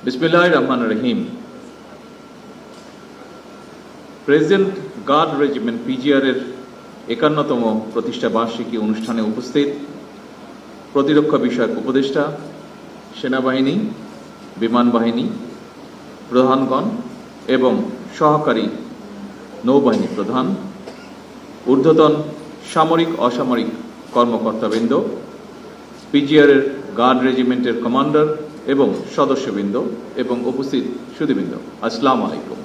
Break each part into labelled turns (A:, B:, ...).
A: বিসমিল্লাহির রহমানির রহিম। Present guard regiment PGR এর ৫১তম প্রতিষ্ঠা বার্ষিকী অনুষ্ঠানে উপস্থিত প্রতিরক্ষা বিষয়ক উপদেষ্টা, সেনাবাহিনী, বিমান বাহিনী প্রধানগণ এবং সহকারী নৌবাহিনী প্রধান, ঊর্ধ্বতন সামরিক অসামরিক কর্মকর্তাবৃন্দ, পিজিআর এর গার্ড রেজিমেন্টের কমান্ডার এবং সদস্যবৃন্দ এবং উপস্থিত সুধীবৃন্দ, আসসালামু আলাইকুম।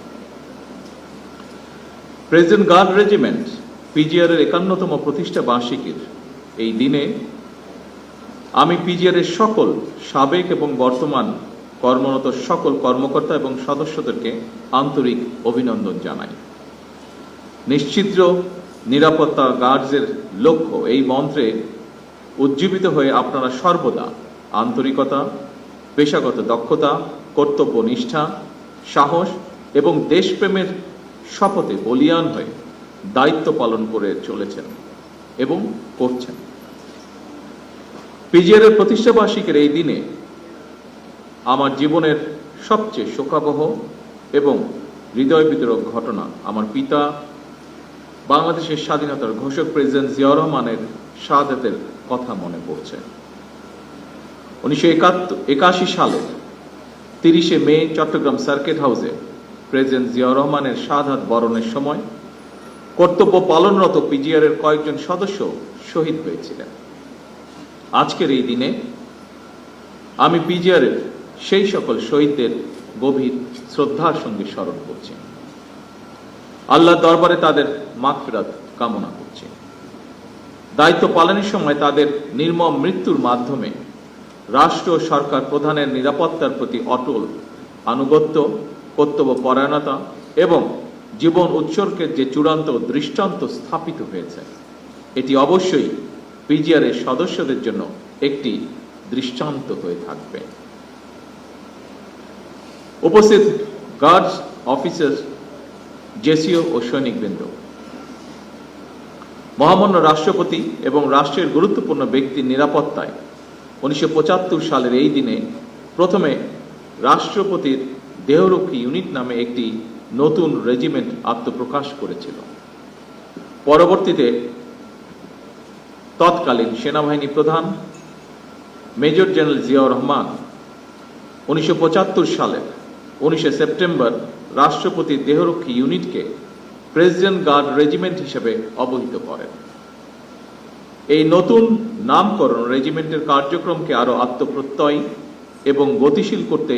A: প্রেজেন্ট গার্ড রেজিমেন্ট পিজিআর এর ৫১তম প্রতিষ্ঠা বার্ষিকীর এই দিনে আমি পিজিআর এর সকল সাবেক এবং বর্তমান কর্মরত সকল কর্মকর্তা এবং সদস্যদেরকে আন্তরিক অভিনন্দন জানাই। নিশ্চিদ্র নিরাপত্তা গার্ডসের লক্ষ্য এই মন্ত্রে উজ্জীবিত হয়ে আপনারা সর্বদা আন্তরিকতা, পেশাগত দক্ষতা, কর্তব্য নিষ্ঠা, সাহস এবং দেশপ্রেমের শপথে বলীয়ান হয়ে দায়িত্ব পালন করে চলেছেন এবং করছেন। পিজিআর এর প্রতিষ্ঠা বার্ষিকীর এই দিনে আমার জীবনের সবচেয়ে শোকাবহ এবং হৃদয় বিদারক ঘটনা আমার পিতা, বাংলাদেশের স্বাধীনতার ঘোষক প্রেসিডেন্ট জিয়াউর রহমানের শাহাদাতের কথা মনে পড়ছে। ১৯৮১ সালের ৩০শে মে চট্টগ্রাম সার্কিট হাউসে প্রেসিডেন্ট জিয়াউর রহমানের শাহাদাত বরণের সময় কর্তব্য পালনরত পিজিআর এর কয়েকজন সদস্য শহীদ হয়েছিলেন। আজকের এই দিনে আমি পিজিআর এর সেই সকল শহীদদের গভীর শ্রদ্ধার সঙ্গে স্মরণ করছি। আল্লাহর দরবারে তাদের মাগফিরাত কামনা করছি। দায়িত্ব পালনের সময় তাদের নির্মম মৃত্যুর মাধ্যমে রাষ্ট্র ও সরকার প্রধানের নিরাপত্তার প্রতি অটল আনুগত্য, কর্তব্য পরায়ণতা এবং জীবন উৎসর্গের যে চূড়ান্ত দৃষ্টান্ত স্থাপিত হয়েছে, এটি অবশ্যই পিজিআর এর সদস্যদের জন্য একটি দৃষ্টান্ত হয়ে থাকবে। উপস্থিত গার্ডস অফিসার, জেসিও ও সৈনিকবৃন্দ, মহামান্য রাষ্ট্রপতি এবং রাষ্ট্রের গুরুত্বপূর্ণ ব্যক্তির নিরাপত্তায় ১৯৭৫ সালের এই দিনে প্রথমে রাষ্ট্রপতির দেহরক্ষী ইউনিট নামে একটি নতুন রেজিমেন্ট আত্মপ্রকাশ করেছিল। পরবর্তীতে তৎকালীন সেনাবাহিনী প্রধান মেজর জেনারেল জিয়াউর রহমান ১৯৭৫ সালের ১৯শে সেপ্টেম্বর রাষ্ট্রপতির দেহরক্ষী ইউনিটকে প্রেসিডেন্ট গার্ড রেজিমেন্ট হিসেবে অবহিত করেন। এই নতুন নামকরণ রেজিমেন্টের কার্যক্রমকে আরো আত্মপ্রত্যয়ী এবং গতিশীল করতে